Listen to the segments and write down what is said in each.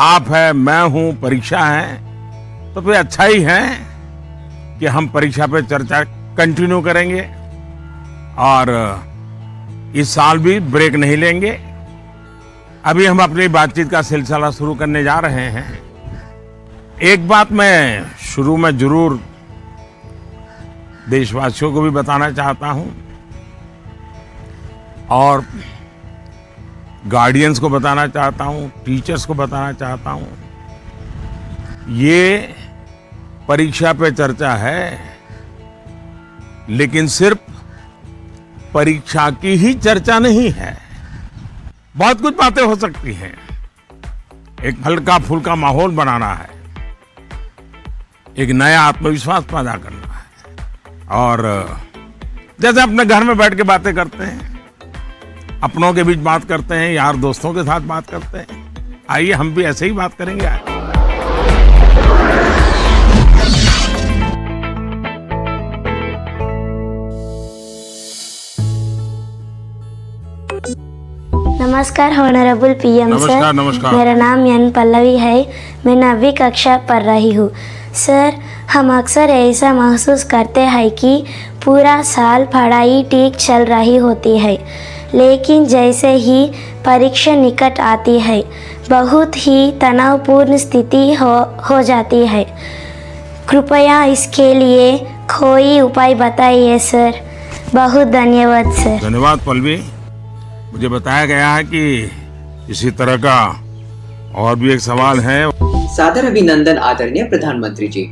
आप है, मैं हूं, परीक्षा है, तो फिर अच्छा ही है कि हम परीक्षा पे चर्चा कंटिन्यू करेंगे और इस साल भी ब्रेक नहीं लेंगे। अभी हम अपनी बातचीत का सिलसिला शुरू करने जा रहे हैं। एक बात मैं शुरू में जरूर देशवासियों को भी बताना चाहता हूं और गार्डियंस को बताना चाहता हूं, टीचर्स को बताना चाहता हूं। ये परीक्षा पे चर्चा है, लेकिन सिर्फ परीक्षा की ही चर्चा नहीं है। बहुत कुछ बातें हो सकती हैं। एक हल्का फुल्का माहौल बनाना है, एक नया आत्मविश्वास पैदा करना है और जैसे अपने घर में बैठ के बातें करते हैं, अपनों के बीच बात करते हैं, यार दोस्तों के साथ बात करते हैं, आइए हम भी ऐसे ही बात करेंगे आज। नमस्कार ऑनरेबल पीएम सर। नमस्कार नमस्कार। मेरा नाम एन पल्लवी है। मैं 9वीं कक्षा पढ़ रही हूँ। सर, हम अक्सर ऐसा महसूस करते हैं कि पूरा साल पढ़ाई ठीक चल रही होती है, लेकिन जैसे ही परीक्षा निकट आती है बहुत ही तनावपूर्ण स्थिति हो जाती है। कृपया इसके लिए कोई उपाय बताइए सर। बहुत धन्यवाद सर। धन्यवाद पल्लवी। मुझे बताया गया है कि इसी तरह का और भी एक सवाल है। सादर अभिनंदन आदरणीय प्रधानमंत्री जी।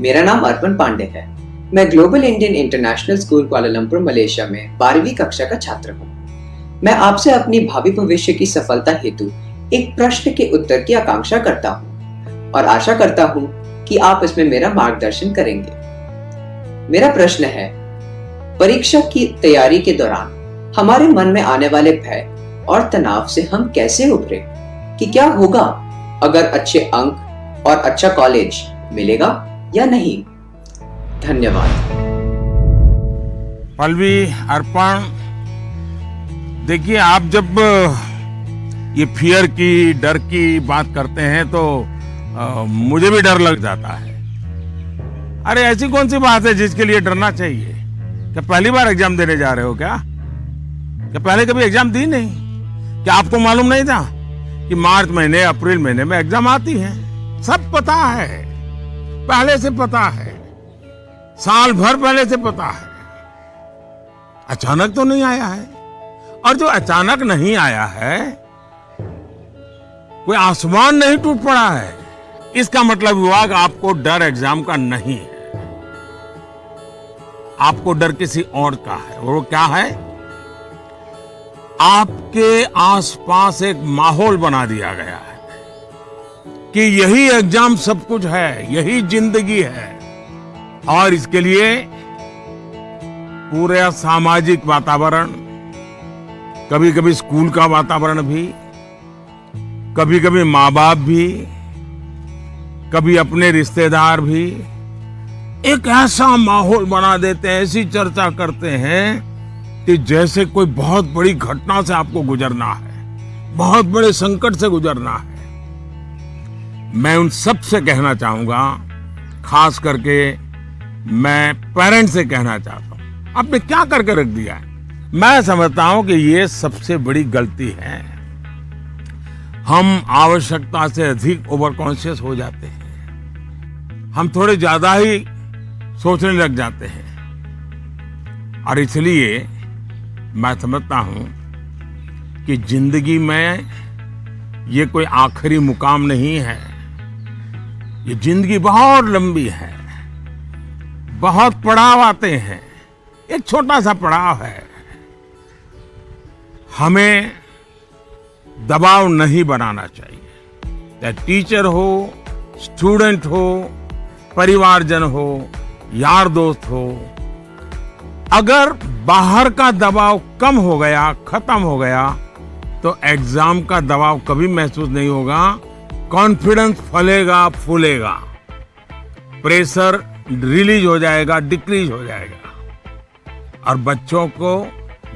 मेरा नाम अर्पण पांडे है। मैं global Indian international school Kuala Lumpur Malaysia में 12वीं कक्षा का छात्र हूँ। मैं आपसे अपनी भावी भविष्य की सफलता हेतु एक प्रश्न के उत्तर की आकांक्षा करता हूँ और आशा करता हूँ कि आप इसमें मेरा मार्गदर्शन करेंगे। मेरा प्रश्न है, परीक्षा की तैयारी के दौरान हमारे मन में आने वाले भय और तनाव से हम कैसे उभरे? कि क्या होगा अगर अच्छे अंक और अच्छा कॉलेज मिलेगा या नहीं? धन्यवाद। पल्लवी, अर्पण, देखिए आप जब ये फियर की, डर की बात करते हैं तो मुझे भी डर लग जाता है। अरे ऐसी कौन सी बात है जिसके लिए डरना चाहिए? क्या पहली बार एग्जाम देने जा रहे हो क्या पहले कभी एग्जाम दी नहीं? क्या आपको मालूम नहीं था कि मार्च महीने, अप्रैल महीने में एग्जाम आती है? सब पता है, पहले से पता है, साल भर पहले से पता है। अचानक तो नहीं आया है, और जो अचानक नहीं आया है, कोई आसमान नहीं टूट पड़ा है। इसका मतलब हुआ कि आपको डर एग्जाम का नहीं है, आपको डर किसी और का है। और वो क्या है? आपके आसपास एक माहौल बना दिया गया है कि यही एग्जाम सब कुछ है, यही जिंदगी है। और इसके लिए पूरा सामाजिक वातावरण, कभी कभी स्कूल का वातावरण भी, कभी कभी माँ बाप भी, कभी अपने रिश्तेदार भी एक ऐसा माहौल बना देते हैं, ऐसी चर्चा करते हैं कि जैसे कोई बहुत बड़ी घटना से आपको गुजरना है, बहुत बड़े संकट से गुजरना है। मैं उन सब से कहना चाहूंगा, खास करके मैं पेरेंट्स से कहना चाहता हूं, आपने क्या करके रख दिया है? मैं समझता हूं कि ये सबसे बड़ी गलती है। हम आवश्यकता से अधिक ओवर कॉन्शियस हो जाते हैं, हम थोड़े ज्यादा ही सोचने लग जाते हैं। और इसलिए मैं समझता हूं कि जिंदगी में ये कोई आखिरी मुकाम नहीं है। ये जिंदगी बहुत लंबी है, बहुत पड़ाव आते हैं। एक छोटा सा पड़ाव है। हमें दबाव नहीं बनाना चाहिए। चाहे टीचर हो, स्टूडेंट हो, परिवारजन हो, यार दोस्त हो, अगर बाहर का दबाव कम हो गया, खत्म हो गया, तो एग्जाम का दबाव कभी महसूस नहीं होगा। कॉन्फिडेंस फलेगा, फूलेगा, प्रेशर रिलीज हो जाएगा, डिक्रीज हो जाएगा। और बच्चों को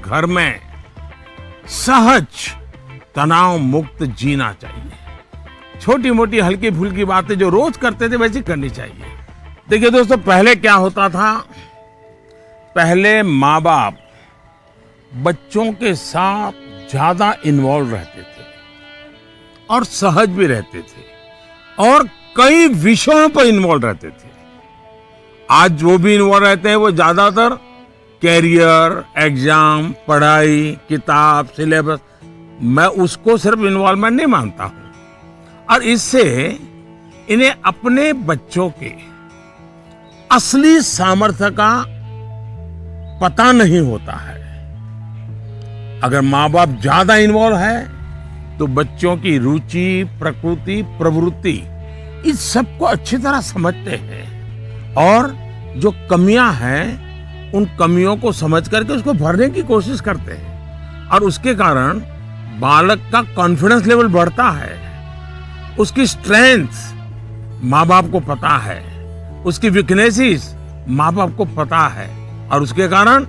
घर में सहज, तनाव मुक्त जीना चाहिए। छोटी मोटी हल्की फुल्की बातें जो रोज करते थे वैसी करनी चाहिए। देखिए दोस्तों, पहले क्या होता था, पहले माँ बाप बच्चों के साथ ज्यादा इन्वॉल्व रहते थे और सहज भी रहते थे और कई विषयों पर इन्वॉल्व रहते थे। आज जो भी इन्वॉल्व रहते हैं वो ज्यादातर कैरियर, एग्जाम, पढ़ाई, किताब, सिलेबस, मैं उसको सिर्फ इन्वॉल्वमेंट नहीं मानता हूं। और इससे इन्हें अपने बच्चों के असली सामर्थ्य का पता नहीं होता है। अगर माँ बाप ज्यादा इन्वॉल्व है तो बच्चों की रुचि, प्रकृति, प्रवृत्ति इस सबको अच्छी तरह समझते हैं और जो कमियां हैं उन कमियों को समझ करके उसको भरने की कोशिश करते हैं और उसके कारण बालक का कॉन्फिडेंस लेवल बढ़ता है। उसकी स्ट्रेंथ माँ बाप को पता है, उसकी वीकनेसेस माँ बाप को पता है और उसके कारण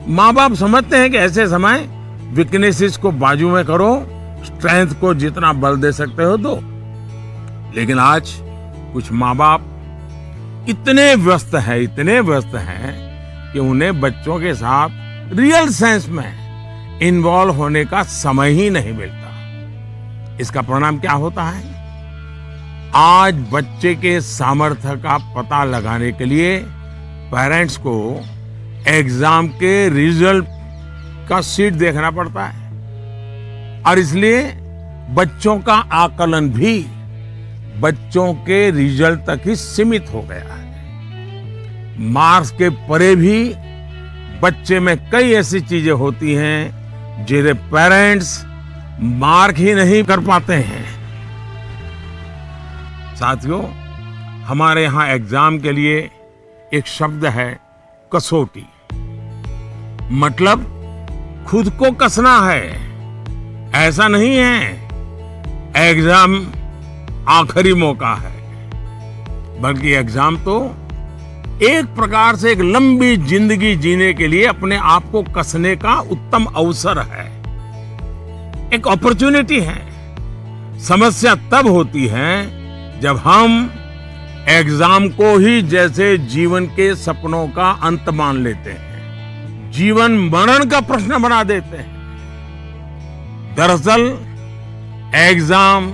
माँ बाप समझते हैं कि ऐसे समय वीकनेसेस को बाजू में करो, स्ट्रेंथ को जितना बल दे सकते हो दो। लेकिन आज कुछ माँ बाप इतने व्यस्त हैं कि उन्हें बच्चों के साथ रियल सेंस में इन्वॉल्व होने का समय ही नहीं मिलता। इसका परिणाम क्या होता है? आज बच्चे के सामर्थ्य का पता लगाने के लिए पेरेंट्स को एग्जाम के रिजल्ट का शीट देखना पड़ता है और इसलिए बच्चों का आकलन भी बच्चों के रिजल्ट तक ही सीमित हो गया है। मार्क्स के परे भी बच्चे में कई ऐसी चीजें होती हैं जिन्हें पेरेंट्स मार्क ही नहीं कर पाते हैं। साथियों, हमारे यहां एग्जाम के लिए एक शब्द है कसौटी, मतलब खुद को कसना है। ऐसा नहीं है एग्जाम आखिरी मौका है, बल्कि एग्जाम तो एक प्रकार से एक लंबी जिंदगी जीने के लिए अपने आप को कसने का उत्तम अवसर है, एक अपॉर्चुनिटी है। समस्या तब होती है जब हम एग्जाम को ही जैसे जीवन के सपनों का अंत मान लेते हैं, जीवन मरण का प्रश्न बना देते हैं। दरअसल एग्जाम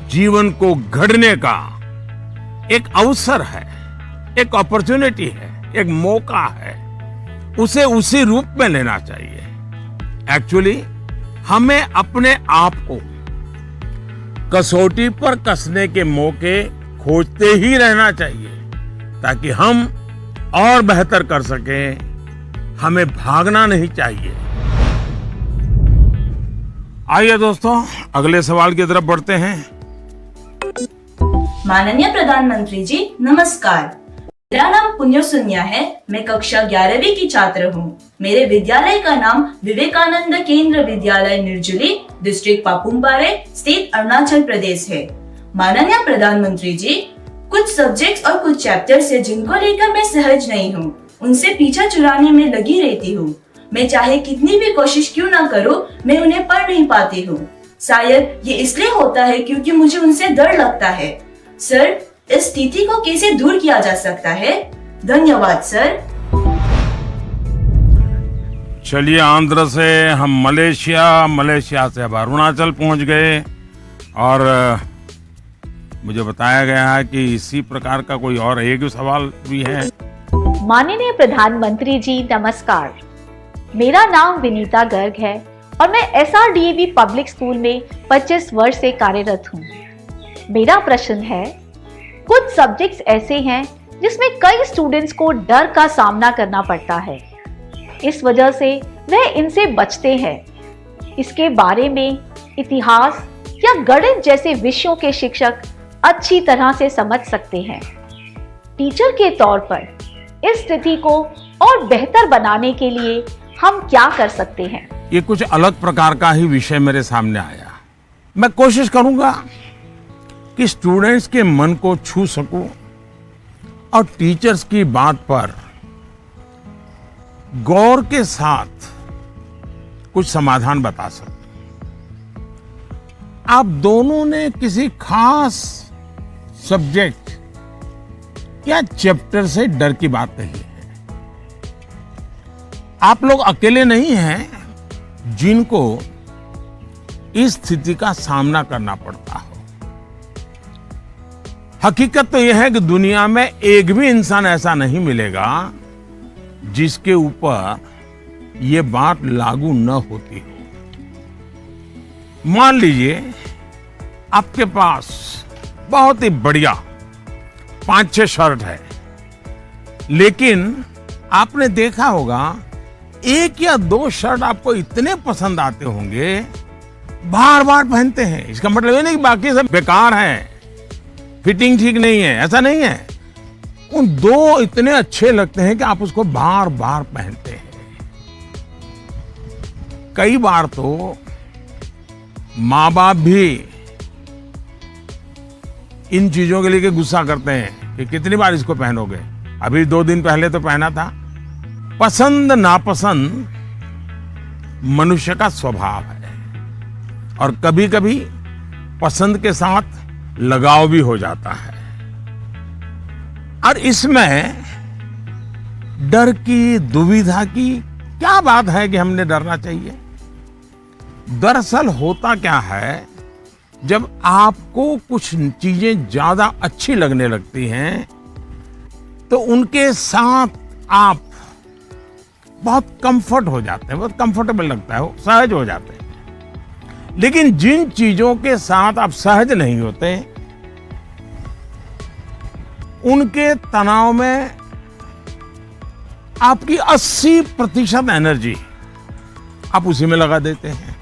जीवन को घड़ने का एक अवसर है, एक अपॉर्चुनिटी है, एक मौका है। उसे उसी रूप में लेना चाहिए। एक्चुअली हमें अपने आप को कसौटी पर कसने के मौके खोजते ही रहना चाहिए ताकि हम और बेहतर कर सकें। हमें भागना नहीं चाहिए। आइए दोस्तों, अगले सवाल की तरफ बढ़ते हैं। माननीय प्रधानमंत्री जी नमस्कार। मेरा नाम पुण्य सुन्या है। मैं कक्षा 11वीं की छात्र हूँ। मेरे विद्यालय का नाम विवेकानंद केंद्र विद्यालय निर्जुली, डिस्ट्रिक्ट पापुमपारे, स्टेट अरुणाचल प्रदेश है। माननीय प्रधानमंत्री जी, कुछ सब्जेक्ट्स और कुछ चैप्टर्स है जिनको लेकर मैं सहज नहीं हूँ, उनसे पीछा चुराने में लगी रहती हूँ। मैं चाहे कितनी भी कोशिश क्यों ना करूँ, मैं उन्हें पढ़ नहीं पाती हूँ। शायद ये इसलिए होता है क्योंकि मुझे उनसे डर लगता है। सर, इस स्थिति को कैसे दूर किया जा सकता है? धन्यवाद सर। चलिए, आंध्र से हम मलेशिया से अब अरुणाचल पहुंच गए और मुझे बताया गया है कि इसी प्रकार का कोई और एक सवाल भी है। माननीय प्रधानमंत्री जी नमस्कार। मेरा नाम विनीता गर्ग है और मैं SRDAV पब्लिक स्कूल में 25 वर्ष से कार्यरत हूँ। मेरा प्रश्न है, कुछ सब्जेक्ट्स ऐसे हैं जिसमें कई स्टूडेंट्स को डर का सामना करना पड़ता है, इस वजह से वह इनसे बचते हैं। इसके बारे में इतिहास या गणित जैसे विषयों के शिक्षक अच्छी तरह से समझ सकते हैं। टीचर के तौर पर इस स्थिति को और बेहतर बनाने के लिए हम क्या कर सकते हैं? ये कुछ अलग प्रकार का ही विषय मेरे सामने आया। मैं कोशिश करूंगा कि स्टूडेंट्स के मन को छू सकूं और टीचर्स की बात पर गौर के साथ कुछ समाधान बता सकूं। आप दोनों ने किसी खास सब्जेक्ट या चैप्टर से डर की बात कही है। आप लोग अकेले नहीं हैं जिनको इस स्थिति का सामना करना पड़ता हो। हकीकत तो यह है कि दुनिया में एक भी इंसान ऐसा नहीं मिलेगा जिसके ऊपर यह बात लागू न होती हो। मान लीजिए आपके पास बहुत ही बढ़िया 5-6 शर्ट है, लेकिन आपने देखा होगा 1 या 2 शर्ट आपको इतने पसंद आते होंगे, बार बार पहनते हैं। इसका मतलब ये नहीं कि बाकी सब बेकार हैं, फिटिंग ठीक नहीं है, ऐसा नहीं है। उन 2 इतने अच्छे लगते हैं कि आप उसको बार बार पहनते हैं। कई बार तो माँ बाप भी इन चीजों के लिए गुस्सा करते हैं कि कितनी बार इसको पहनोगे, अभी 2 दिन पहले तो पहना था। पसंद नापसंद मनुष्य का स्वभाव है और कभी कभी पसंद के साथ लगाव भी हो जाता है। और इसमें डर की, दुविधा की क्या बात है कि हमने डरना चाहिए? दरअसल होता क्या है, जब आपको कुछ चीजें ज्यादा अच्छी लगने लगती हैं तो उनके साथ आप बहुत कंफर्ट हो जाते हैं, बहुत कंफर्टेबल लगता है, सहज हो जाते हैं। लेकिन जिन चीजों के साथ आप सहज नहीं होते, उनके तनाव में आपकी 80% एनर्जी आप उसी में लगा देते हैं।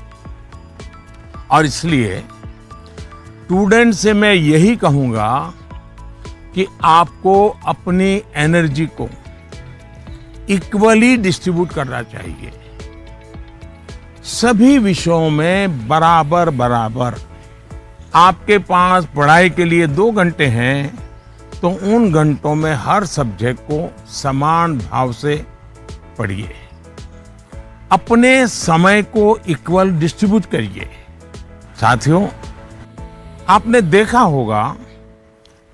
और इसलिए स्टूडेंट से मैं यही कहूंगा कि आपको अपनी एनर्जी को इक्वली डिस्ट्रीब्यूट करना चाहिए। सभी विषयों में बराबर बराबर। आपके पास पढ़ाई के लिए 2 घंटे हैं तो उन घंटों में हर सब्जेक्ट को समान भाव से पढ़िए। अपने समय को इक्वल डिस्ट्रीब्यूट करिए। साथियों, आपने देखा होगा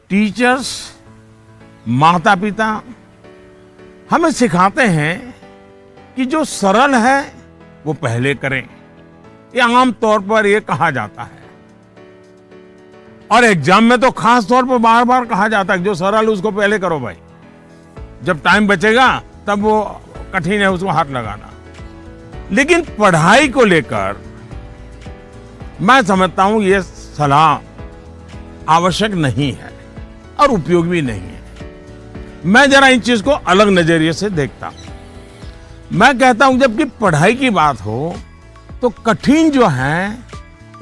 टीचर्स, माता पिता हमें सिखाते हैं कि जो सरल है वो पहले करें। ये आम तौर पर ये कहा जाता है और एग्जाम में तो खास तौर पर बार बार कहा जाता है कि जो सरल उसको पहले करो भाई, जब टाइम बचेगा तब वो कठिन है उसको हाथ लगाना। लेकिन पढ़ाई को लेकर मैं समझता हूं ये सलाह आवश्यक नहीं है और उपयोग भी नहीं है। मैं जरा इन चीज को अलग नजरिए से देखता हूं। मैं कहता हूं जबकि पढ़ाई की बात हो तो कठिन जो है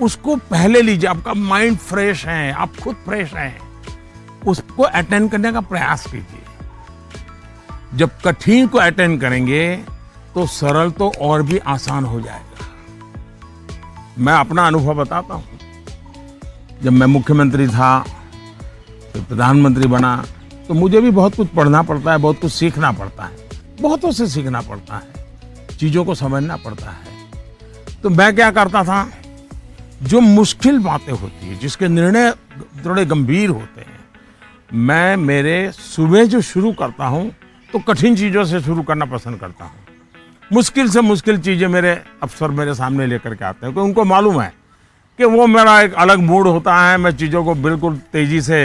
उसको पहले लीजिए। आपका माइंड फ्रेश है, आप खुद फ्रेश हैं, उसको अटेंड करने का प्रयास कीजिए। जब कठिन को अटेंड करेंगे तो सरल तो और भी आसान हो जाएगा। मैं अपना अनुभव बताता हूं। जब मैं मुख्यमंत्री था, फिर प्रधानमंत्री बना, तो मुझे भी बहुत कुछ पढ़ना पड़ता है, बहुत कुछ सीखना पड़ता है, बहुतों से सीखना पड़ता है, चीजों को समझना पड़ता है। तो मैं क्या करता था, जो मुश्किल बातें होती है, जिसके निर्णय थोड़े गंभीर होते हैं, मैं मेरे सुबह जो शुरू करता हूं तो कठिन चीजों से शुरू करना पसंद करता हूं। मुश्किल से मुश्किल चीजें मेरे अफसर मेरे सामने लेकर के आते हैं, क्योंकि उनको मालूम है कि वो मेरा एक अलग मूड होता है। मैं चीजों को बिल्कुल तेजी से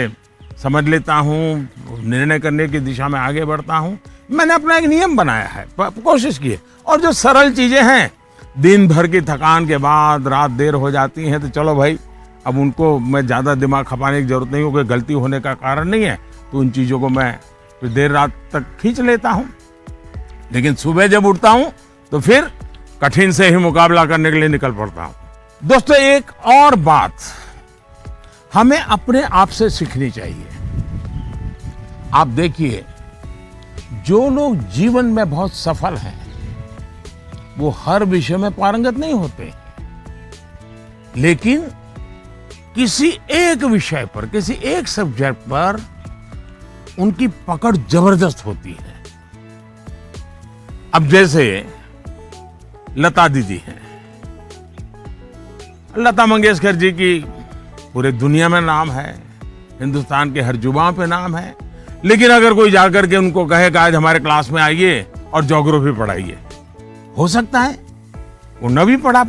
समझ लेता हूँ, निर्णय करने की दिशा में आगे बढ़ता हूँ। मैंने अपना एक नियम बनाया है, कोशिश की है। और जो सरल चीजें हैं, दिन भर की थकान के बाद रात देर हो जाती है, तो चलो भाई अब उनको मैं ज़्यादा दिमाग खपाने की जरूरत नहीं हो, कोई गलती होने का कारण नहीं है, तो उन चीज़ों को मैं फिर देर रात तक खींच लेता हूँ। लेकिन सुबह जब उठता हूँ तो फिर कठिन से ही मुकाबला करने के लिए निकल पड़ता हूँ। दोस्तों, एक और बात हमें अपने आप से सीखनी चाहिए। आप देखिए, जो लोग जीवन में बहुत सफल हैं वो हर विषय में पारंगत नहीं होते, लेकिन किसी एक विषय पर, किसी एक सब्जेक्ट पर उनकी पकड़ जबरदस्त होती है। अब जैसे लता दीदी हैं, लता मंगेशकर जी की पूरे दुनिया में नाम है, हिंदुस्तान के हर जुबान पे नाम है। लेकिन अगर कोई जाकर के उनको कहे कि आज हमारे क्लास में आइए और ज्योग्राफी पढ़ाइए, हो सकता है वो न भी पढ़ा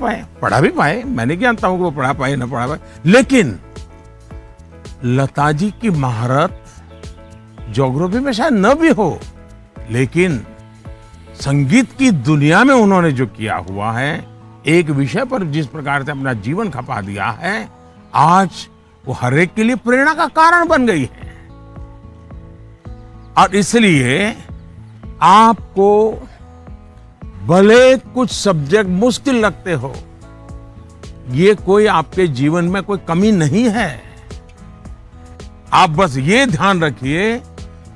भी पाए, मैं नहीं जानता हूं कि वो पढ़ा पाए न पढ़ा पाए, लेकिन लता जी की महारत ज्योग्राफी में शायद न भी हो, लेकिन संगीत की दुनिया में उन्होंने जो किया हुआ है, एक विषय पर जिस प्रकार से अपना जीवन खपा दिया है, आज वो हर एक के लिए प्रेरणा का कारण बन गई है। और इसलिए आपको भले कुछ सब्जेक्ट मुश्किल लगते हो, ये कोई आपके जीवन में कोई कमी नहीं है। आप बस ये ध्यान रखिए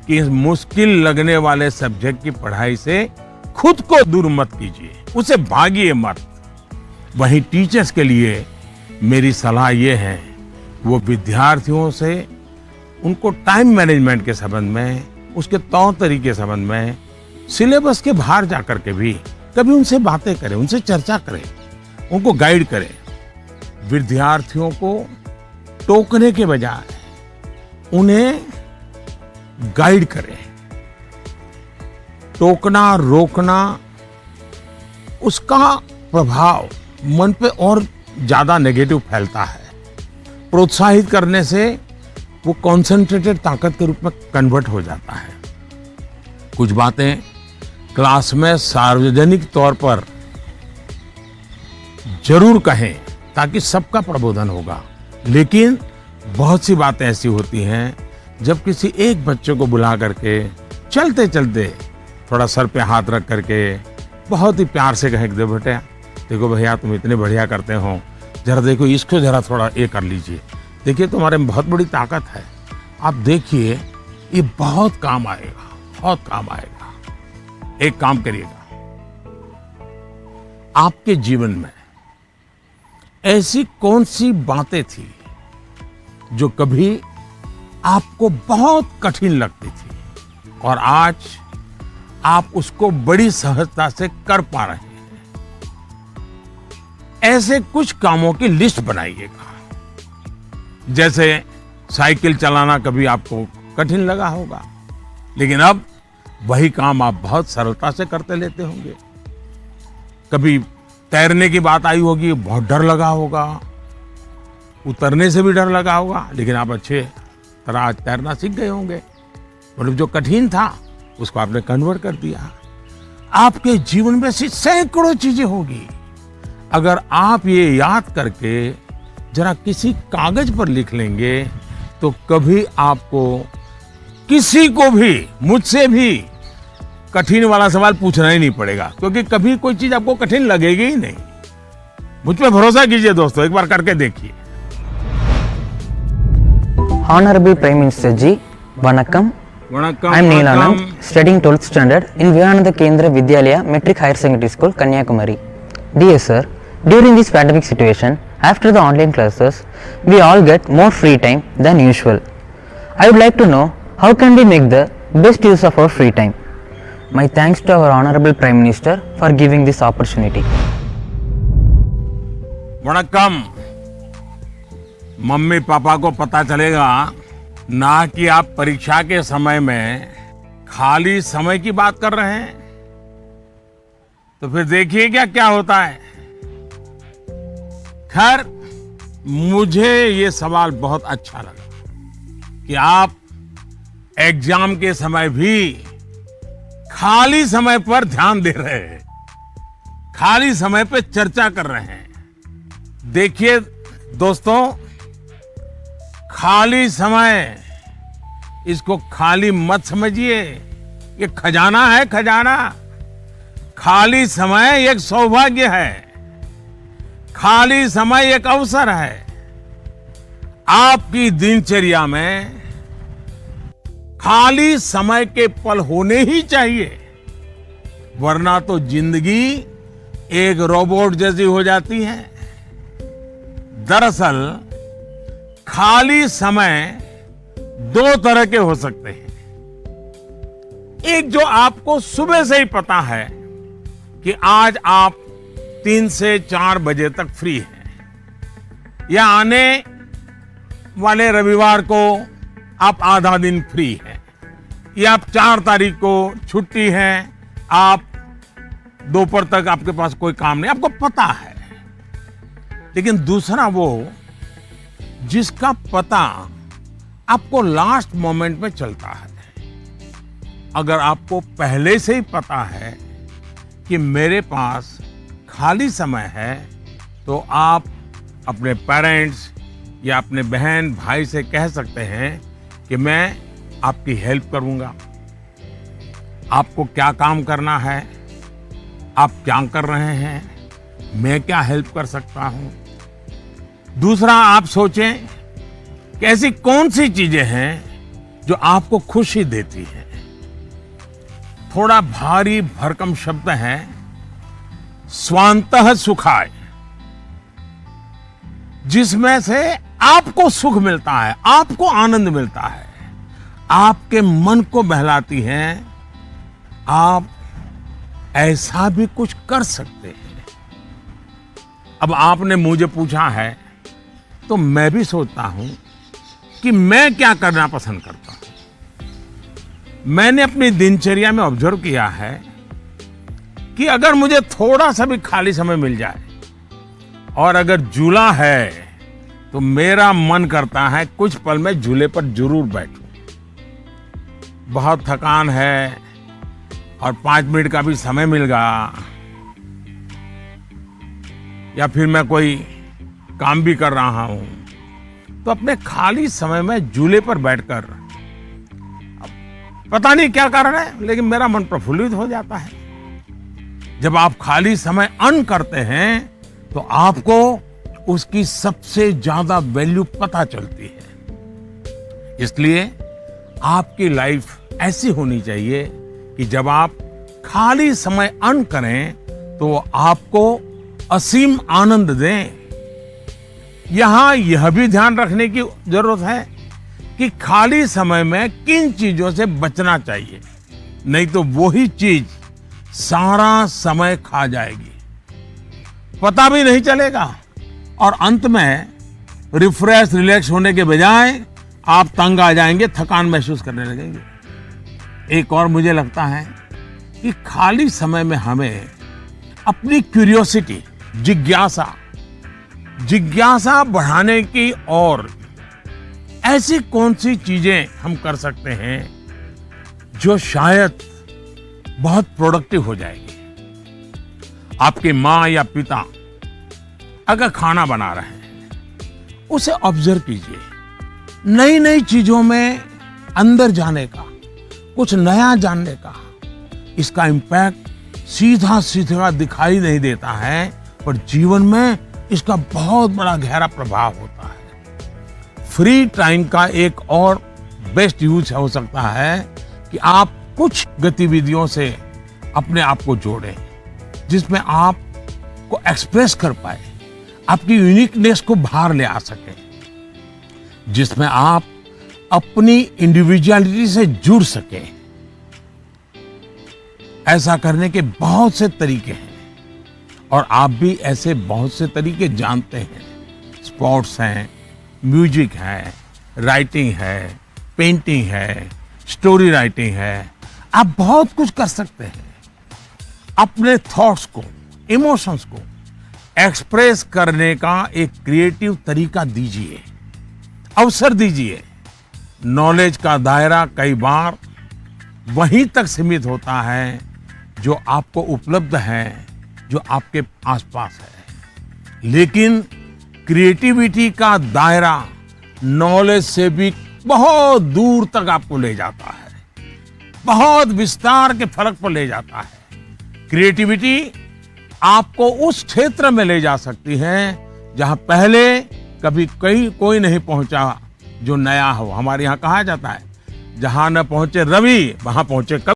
कि इस मुश्किल लगने वाले सब्जेक्ट की पढ़ाई से खुद को दूर मत कीजिए, उसे भागिए मत। वहीं टीचर्स के लिए मेरी सलाह ये है, वो विद्यार्थियों से उनको टाइम मैनेजमेंट के संबंध में, उसके तौर तरीके के संबंध में, सिलेबस के बाहर जाकर के भी कभी उनसे बातें करें, उनसे चर्चा करें, उनको गाइड करें। विद्यार्थियों को टोकने के बजाय उन्हें गाइड करें। टोकना, रोकना, उसका प्रभाव मन पे और ज्यादा नेगेटिव फैलता है। प्रोत्साहित करने से वो कॉन्सेंट्रेटेड ताकत के रूप में कन्वर्ट हो जाता है। कुछ बातें क्लास में सार्वजनिक तौर पर जरूर कहें ताकि सबका प्रबोधन होगा, लेकिन बहुत सी बातें ऐसी होती हैं जब किसी एक बच्चे को बुला करके चलते चलते थोड़ा सर पे हाथ रख करके बहुत ही प्यार से कहें, दे बेटे देखो भैया तुम इतने बढ़िया करते हो, जरा देखो इसको जरा थोड़ा ये कर लीजिए, देखिए तुम्हारे में बहुत बड़ी ताकत है, आप देखिए ये बहुत काम आएगा, बहुत काम आएगा। एक काम करिएगा, आपके जीवन में ऐसी कौन सी बातें थी जो कभी आपको बहुत कठिन लगती थी और आज आप उसको बड़ी सहजता से कर पा रहे हैं। ऐसे कुछ कामों की लिस्ट बनाइएगा। जैसे साइकिल चलाना कभी आपको कठिन लगा होगा, लेकिन अब वही काम आप बहुत सरलता से करते लेते होंगे। कभी तैरने की बात आई होगी, बहुत डर लगा होगा, उतरने से भी डर लगा होगा, लेकिन आप अच्छे तरह आज तैरना सीख गए होंगे। मतलब जो कठिन था उसको आपने कन्वर्ट कर दिया। आपके जीवन में ऐसी सैकड़ों चीजें होगी, अगर आप ये याद करके जरा किसी कागज पर लिख लेंगे तो कभी आपको किसी को भी, मुझसे भी कठिन वाला सवाल पूछना ही नहीं पड़ेगा, क्योंकि कभी कोई चीज आपको कठिन लगेगी ही नहीं। मुझ पे भरोसा कीजिए दोस्तों, एक बार करके देखिए। Honorable Prime Minister Ji, Vanakkam. I am Neil Anand, studying 12th standard in Vivekananda Kendra Vidyalaya Metric Higher Secondary School, Kanyakumari. Dear sir, during this pandemic situation, after the online classes, we all get more free time than usual. I would like to know how can we make the best use of our free time. My thanks to our Honorable Prime Minister for giving this opportunity. वणक्कम। Mummy papa को पता चलेगा ना कि आप परीक्षा के समय में खाली समय की बात कर रहे हैं, तो फिर देखिए क्या होता है। खैर, मुझे ये सवाल बहुत अच्छा लगा कि आप एग्जाम के समय भी खाली समय पर ध्यान दे रहे हैं, खाली समय पर चर्चा कर रहे हैं। देखिए दोस्तों, खाली समय, इसको खाली मत समझिए, ये खजाना है, खजाना। खाली समय एक सौभाग्य है, खाली समय एक अवसर है। आपकी दिनचर्या में खाली समय के पल होने ही चाहिए, वरना तो जिंदगी एक रोबोट जैसी हो जाती है। दरअसल खाली समय दो तरह के हो सकते हैं। एक जो आपको सुबह से ही पता है कि आज आप 3 से 4 बजे तक फ्री हैं, या आने वाले रविवार को आप आधा दिन फ्री हैं, या आप 4 तारीख को छुट्टी है, आप दोपहर तक आपके पास कोई काम नहीं, आपको पता है। लेकिन दूसरा वो जिसका पता आपको लास्ट मोमेंट में चलता है। अगर आपको पहले से ही पता है कि मेरे पास खाली समय है, तो आप अपने पेरेंट्स या अपने बहन भाई से कह सकते हैं कि मैं आपकी हेल्प करूंगा। आपको क्या काम करना है, आप क्या कर रहे हैं, मैं क्या हेल्प कर सकता हूं। दूसरा, आप सोचें कि ऐसी कौन सी चीजें हैं जो आपको खुशी देती हैं। थोड़ा भारी भरकम शब्द है स्वांतः सुखाय, जिसमें से आपको सुख मिलता है, आपको आनंद मिलता है, आपके मन को बहलाती हैं। आप ऐसा भी कुछ कर सकते हैं। अब आपने मुझे पूछा है तो मैं भी सोचता हूं कि मैं क्या करना पसंद करता हूं। मैंने अपनी दिनचर्या में ऑब्जर्व किया है कि अगर मुझे थोड़ा सा भी खाली समय मिल जाए और अगर झूला है तो मेरा मन करता है कुछ पल में झूले पर जरूर बैठूं। बहुत थकान है और 5 मिनट का भी समय मिल गया, या फिर मैं कोई काम भी कर रहा हूं, तो अपने खाली समय में झूले पर बैठकर, पता नहीं क्या कारण है लेकिन मेरा मन प्रफुल्लित हो जाता है। जब आप खाली समय अर्न करते हैं तो आपको उसकी सबसे ज्यादा वैल्यू पता चलती है। इसलिए आपकी लाइफ ऐसी होनी चाहिए कि जब आप खाली समय अर्न करें तो वो आपको असीम आनंद दें। यहां यह भी ध्यान रखने की जरूरत है कि खाली समय में किन चीजों से बचना चाहिए, नहीं तो वही चीज सारा समय खा जाएगी, पता भी नहीं चलेगा और अंत में रिफ्रेश रिलैक्स होने के बजाय आप तंग आ जाएंगे, थकान महसूस करने लगेंगे। एक और मुझे लगता है कि खाली समय में हमें अपनी क्यूरियोसिटी, जिज्ञासा बढ़ाने की और ऐसी कौन सी चीजें हम कर सकते हैं जो शायद बहुत प्रोडक्टिव हो जाएगी। आपकी माँ या पिता अगर खाना बना रहे हैं, उसे ऑब्जर्व कीजिए। नई नई चीजों में अंदर जाने का, कुछ नया जानने का, इसका इम्पैक्ट सीधा सीधा दिखाई नहीं देता है, पर जीवन में इसका बहुत बड़ा गहरा प्रभाव होता है। फ्री टाइम का एक और बेस्ट यूज हो सकता है कि आप कुछ गतिविधियों से अपने आप को जोड़ें, जिसमें आप को एक्सप्रेस कर पाए, आपकी यूनिकनेस को बाहर ले आ सके, जिसमें आप अपनी इंडिविजुअलिटी से जुड़ सके। ऐसा करने के बहुत से तरीके हैं और आप भी ऐसे बहुत से तरीके जानते हैं। स्पोर्ट्स हैं, म्यूजिक है, राइटिंग है, पेंटिंग है, स्टोरी राइटिंग है। आप बहुत कुछ कर सकते हैं। अपने थॉट्स को, इमोशंस को एक्सप्रेस करने का एक क्रिएटिव तरीका दीजिए, अवसर दीजिए। नॉलेज का दायरा कई बार वहीं तक सीमित होता है जो आपको उपलब्ध है, जो आपके आसपास है, लेकिन क्रिएटिविटी का दायरा नॉलेज से भी बहुत दूर तक आपको ले जाता है, बहुत विस्तार के फलक पर ले जाता है। क्रिएटिविटी आपको उस क्षेत्र में ले जा सकती है जहां पहले कभी कोई नहीं पहुंचा, जो नया हो। हमारे यहाँ कहा जाता है, जहां न पहुंचे रवि वहां पहुंचे कवि।